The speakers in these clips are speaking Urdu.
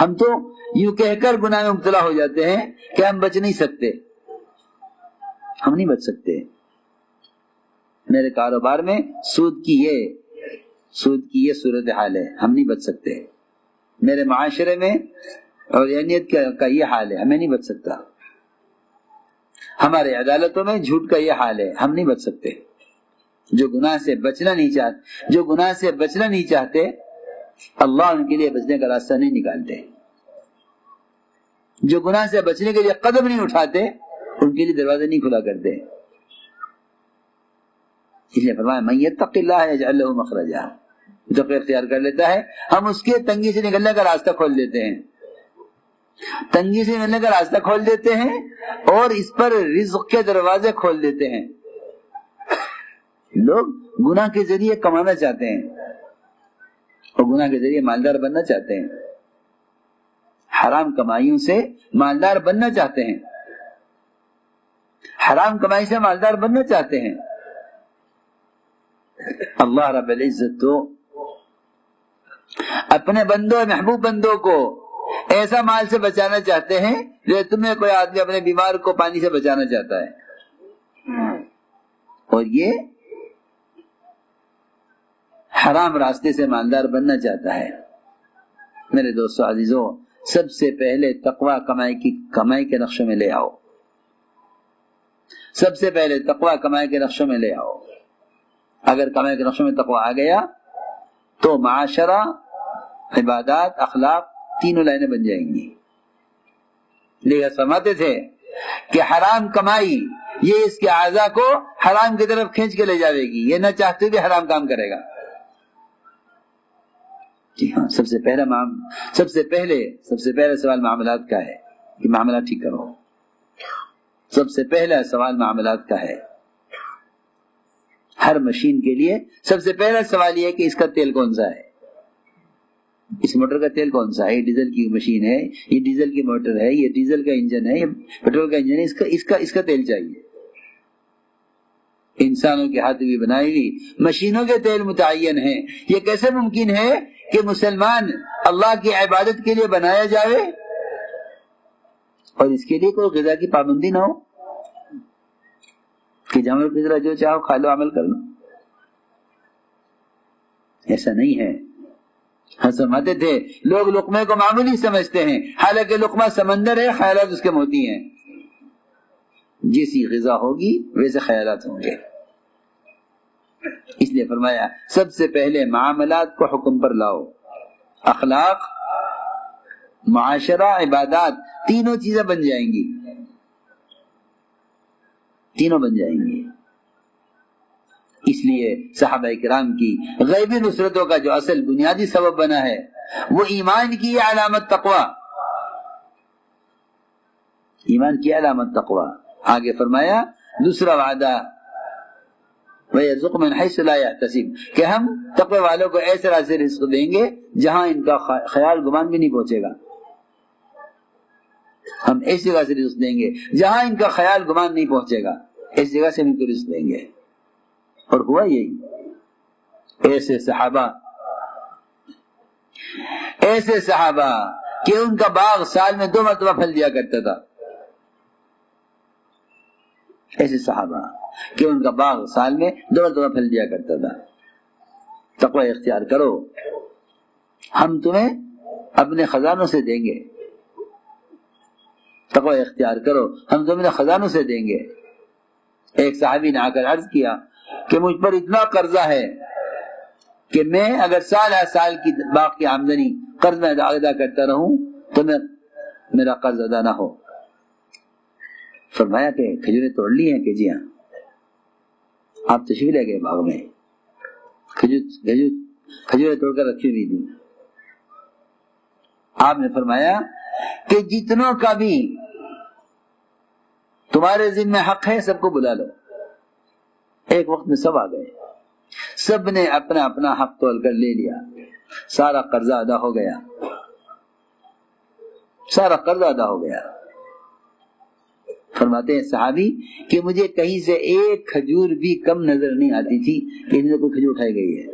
ہم تو یوں کہہ کر گناہ میں مبتلا ہو جاتے ہیں کہ ہم بچ نہیں سکتے. ہم نہیں بچ سکتے. میرے کاروبار میں سود کی یہ صورتحال ہے، ہم نہیں بچ سکتے. میرے معاشرے میں عوریانیت کا یہ حال ہے، ہمیں نہیں بچ سکتا. ہمارے عدالتوں میں جھوٹ کا یہ حال ہے، ہم نہیں بچ سکتے. جو گناہ سے بچنا نہیں چاہتے اللہ ان کے لیے بچنے کا راستہ نہیں نکالتے. جو گناہ سے بچنے کے لیے قدم نہیں اٹھاتے ان کے لیے دروازے نہیں کھلا کرتے. اس لیے فرمایا من یتق اللہ یجعل له مخرجا، جو اختیار کر لیتا ہے ہم اس کے تنگی سے نکلنے کا راستہ کھول دیتے ہیں. تنگی سے نکلنے کا راستہ کھول دیتے ہیں اور اس پر رزق کے دروازے کھول دیتے ہیں. لوگ گناہ کے ذریعے کمانا چاہتے ہیں اور گناہ کے ذریعے مالدار بننا چاہتے ہیں. حرام کمائیوں سے مالدار بننا چاہتے ہیں، حرام کمائی سے مالدار بننا چاہتے ہیں. اللہ رب العزت تو اپنے بندوں محبوب بندوں کو ایسا مال سے بچانا چاہتے ہیں جو تمہیں کوئی آدمی اپنے بیمار کو پانی سے بچانا چاہتا ہے، اور یہ حرام راستے سے مالدار بننا چاہتا ہے. میرے دوستو عزیزو، سب سے پہلے تقوی کمائی کے نقشوں میں لے آؤ. سب سے پہلے تقوی کمائی کے نقشوں میں لے آؤ. اگر کمائی کے نقشوں میں تقوی آ گیا تو معاشرہ، عبادات، اخلاق تینوں لائنیں بن جائیں گی. لیکن فرماتے تھے کہ حرام کمائی یہ اس کے اعضاء کو حرام کی طرف کھینچ کے لے جاوے گی، یہ نہ چاہتے بھی حرام کام کرے گا. جی ہاں، سب سے پہلا سوال معاملات کا ہے کہ معاملات ٹھیک کرو. سب سے پہلا سوال معاملات کا ہے. ہر مشین کے لیے سب سے پہلا سوال یہ ہے کہ اس کا تیل کون سا ہے، اس موٹر کا تیل کون سا ہے. یہ ڈیزل کی مشین ہے، یہ ڈیزل کی موٹر ہے، یہ ڈیزل کا انجن ہے، یہ پیٹرول کا انجن ہے، اس کا تیل چاہیے. انسانوں کے ہاتھ بھی بنائی ہوئی مشینوں کے تیل متعین ہیں. یہ کیسے ممکن ہے کہ مسلمان اللہ کی عبادت کے لیے بنایا جائے اور اس کے لیے کوئی غذا کی پابندی نہ ہو کہ جانور کی طرح جو چاہو کھا لو، عمل کر لو؟ ایسا نہیں ہے. ہم سمجھتے تھے لوگ لقمے کو معمولی سمجھتے ہیں، حالانکہ لقمہ سمندر ہے، خیالات اس کے موتی ہیں. جیسی غذا ہوگی ویسے خیالات ہوں گے. اس لیے فرمایا سب سے پہلے معاملات کو حکم پر لاؤ. اخلاق، معاشرہ، عبادات تینوں چیزیں بن جائیں گی، تینوں بن جائیں گی. اس لیے صحابہ کرام کی غیبی نصرتوں کا جو اصل بنیادی سبب بنا ہے وہ ایمان کی علامت تقوی. ایمان کی علامت تقوی. آگے فرمایا دوسرا وعدہ وَيَرْزُقْ مِنْ حَيْثُ لَا يَحْتَسِبُ، کہ ہم تقوی والوں کو ایسے راستے رزق دیں گے جہاں ان کا خیال گمان بھی نہیں پہنچے گا. ہم ایسی جگہ سے رزق دیں گے جہاں ان کا خیال گمان نہیں پہنچے گا، ایسی جگہ سے ان کو رزق دیں گے. اور ہوا یہی. ایسے صحابہ کہ ان کا باغ سال میں 2 مرتبہ پھل دیا کرتا تھا. ایسے صحابہ کہ ان کا باغ سال میں 2 مرتبہ پھل دیا کرتا تھا. تقوی اختیار کرو، ہم تمہیں اپنے خزانوں سے دیں گے. تقوی اختیار کرو، ہم تمہیں خزانوں سے دیں گے. ایک صحابی نے آ کر عرض کیا کہ مجھ پر اتنا قرضہ ہے کہ میں اگر سال کی باغ کی آمدنی قرض میں ادا کرتا رہوں تو میرا قرض ادا نہ ہو. فرمایا کہ کھجوریں توڑ لی ہیں؟ کہ جی ہاں. آپ تشریف لے گئے باغ میں، کھجوریں توڑ کر رکھی ہوئی تھی. آپ نے فرمایا کہ جتنوں کا بھی تمہارے ذمہ حق ہے سب کو بلا لو. ایک وقت میں سب آ گئے، سب نے اپنا اپنا حق تول کر لے لیا. سارا قرضہ ادا ہو گیا، سارا قرضہ ادا ہو گیا. فرماتے ہیں صحابی کہ مجھے کہیں سے ایک کھجور بھی کم نظر نہیں آتی تھی کہ ان میں کوئی کھجور اٹھائی گئی ہے.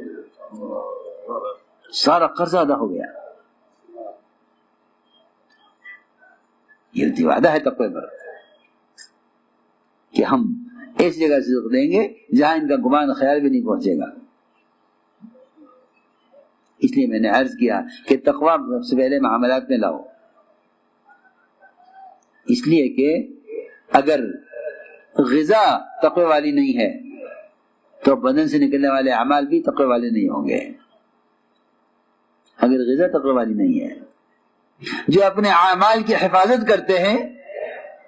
سارا قرضہ ادا ہو گیا. یہ وعدہ ہے تقوی پر کہ ہم ایسی جگہ سے رزق دیں گے جہاں ان کا گمان خیال بھی نہیں پہنچے گا. اس لیے میں نے عرض کیا کہ تقوی سب سے پہلے معاملات میں لاؤ، اس لیے کہ اگر غذا تقوی والی نہیں ہے تو بدن سے نکلنے والے اعمال بھی تقوی والے نہیں ہوں گے. اگر غذا تقوی والی نہیں ہے، جو اپنے اعمال کی حفاظت کرتے ہیں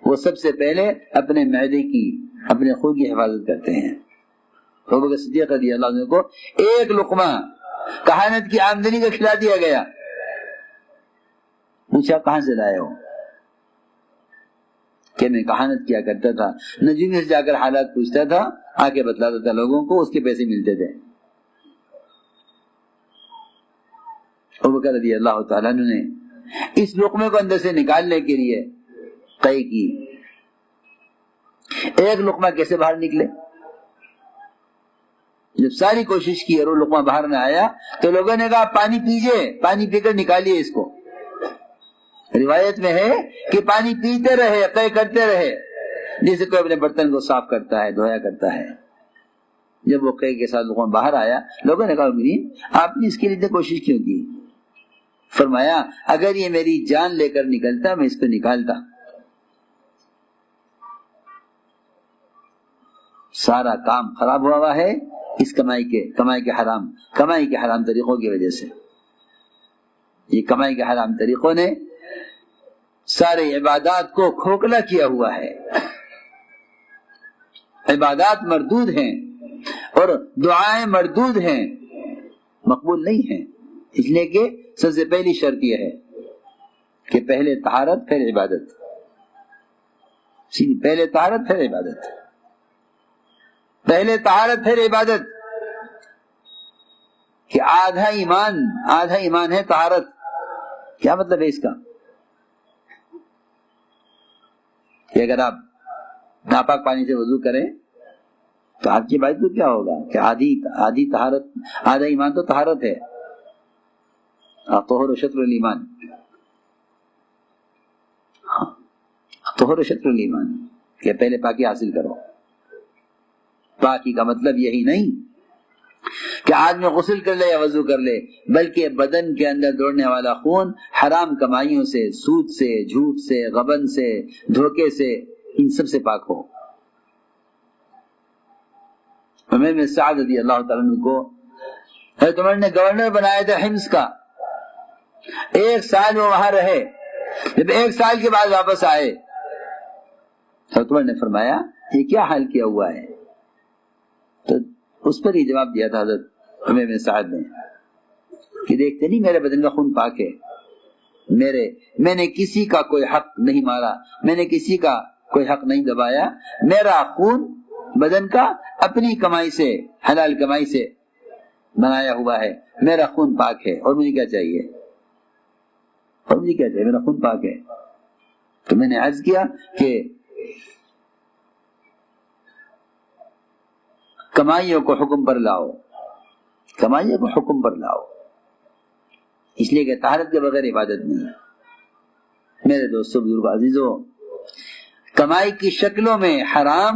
وہ سب سے پہلے اپنے معدے کی، اپنے خون کی حفاظت کرتے ہیں. ابوبکر صدیق رضی اللہ عنہ کو ایک لقمہ کہانت کی آمدنی کا کھلا دیا گیا. پوچھا کہاں سے لائے ہو؟ کہ میں کہانت کیا کرتا تھا، نجومی سے جا کر حالات پوچھتا تھا، آ کے بتلاتا تھا لوگوں کو، اس کے پیسے ملتے تھے. ابوبکر رضی اللہ تعالیٰ عنہ نے اس لقمے کو اندر سے نکالنے کے لیے طے کی. ایک لقمہ کیسے باہر نکلے؟ جب ساری کوشش کی اور وہ لقمہ باہر نہ آیا تو لوگوں نے کہا پانی پیجئے، پانی پی کر نکالیے اس کو. روایت میں ہے کہ پانی پیتے رہے، طے کرتے رہے، جیسے کوئی اپنے برتن کو صاف کرتا ہے، دھویا کرتا ہے. جب وہ قے کے ساتھ لقمہ باہر آیا لوگوں نے کہا امین آپ نے اس کے لیے کوشش کیوں کی؟ فرمایا اگر یہ میری جان لے کر نکلتا میں اس کو نکالتا. سارا کام خراب ہوا ہے اس کمائی کے حرام طریقوں کی وجہ سے. یہ کمائی کے حرام طریقوں نے سارے عبادات کو کھوکھلا کیا ہوا ہے. عبادات مردود ہیں اور دعائیں مردود ہیں، مقبول نہیں ہیں. اس لیے کہ سب سے پہلی شرط یہ ہے کہ پہلے طہارت پھر عبادت. پہلے طہارت پھر عبادت، پہلے طہارت پھر عبادت. کہ آدھا ایمان ہے طہارت. کیا مطلب ہے اس کا؟ کہ اگر آپ ناپاک پانی سے وضو کریں تو آپ کی بات تو کیا ہوگا کہ آدھی طہارت، آدھا ایمان تو طہارت ہے. طہور شطر الایمان، طہور شطر الایمان کہ پہلے پاکی حاصل کرو. پاکی کا مطلب یہی نہیں کہ آدمی غسل کر لے یا وضو کر لے، بلکہ بدن کے اندر دوڑنے والا خون حرام کمائیوں سے، سود سے، جھوٹ سے، غبن سے، دھوکے سے، ان سب سے پاک ہو. عمر بن سعد رضی اللہ تعالیٰ عنہ کو حضرت عمر نے گورنر بنایا تھا حمص کا. 1 سال وہ وہاں رہے. جب 1 سال کے بعد واپس آئے حضرت عمر نے فرمایا یہ کیا حال کیا ہوا ہے؟ تو اس پر یہ جواب دیا تھا حضرت عمر بن سعد نے کہ دیکھتے نہیں میرے بدن کا خون پاک ہے، میں نے کسی کا کوئی حق نہیں مارا، میں نے کسی کا کوئی حق نہیں دبایا. میرا خون بدن کا اپنی کمائی سے، حلال کمائی سے بنایا ہوا ہے. میرا خون پاک ہے اور مجھے کیا چاہیے؟ میرا خون پاک ہے. تو میں نے عرض کیا کہ کمائیوں کو حکم پر لاؤ، کمائیوں کو حکم پر لاؤ، اس لیے کہ طہارت کے بغیر عبادت نہیں ہے. میرے دوستوں، بزرگوں، عزیزوں، کمائی کی شکلوں میں حرام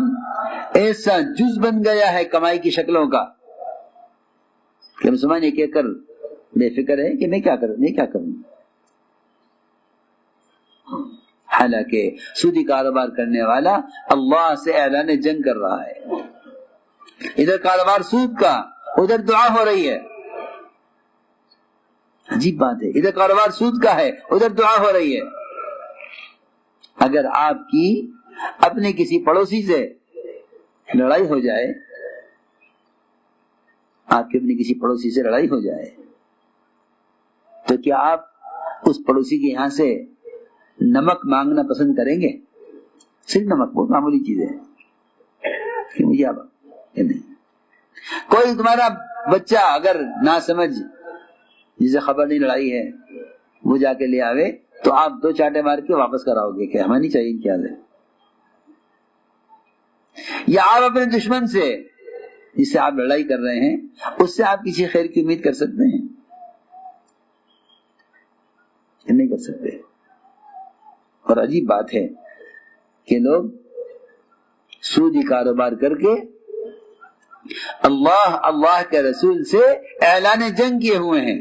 ایسا جز بن گیا ہے کمائی کی شکلوں کا کہ مسلمان یہ کہہ کر بے فکر ہے کہ میں کیا کروں. حالانکہ سودی کاروبار کرنے والا اللہ سے اعلان جنگ کر رہا ہے. ادھر کاروبار سود کا، ادھر دعا ہو رہی ہے. عجیب بات ہے، ادھر کاروبار سود کا ہے، ادھر دعا ہو رہی ہے. اگر آپ کی اپنے کسی پڑوسی سے لڑائی ہو جائے، آپ کے اپنے کسی پڑوسی سے لڑائی ہو جائے تو کیا آپ اس پڑوسی کے یہاں سے نمک مانگنا پسند کریں گے؟ صرف نمک، بہت معمولی چیز ہے. مجھے آپ نہیں. کوئی تمہارا بچہ اگر نہ سمجھ جسے خبر نہیں لڑائی ہے وہ جا کے لے آوے تو آپ 2 چاٹے مار کے واپس کراؤ گے کہ ہمیں نہیں چاہیے کیا ہے. یا آپ اپنے دشمن سے جس سے آپ لڑائی کر رہے ہیں اس سے آپ کسی خیر کی امید کر سکتے ہیں؟ نہیں کر سکتے. اور عجیب بات ہے کہ لوگ سودی کاروبار کر کے اللہ کے رسول سے اعلان جنگ کیے ہوئے ہیں.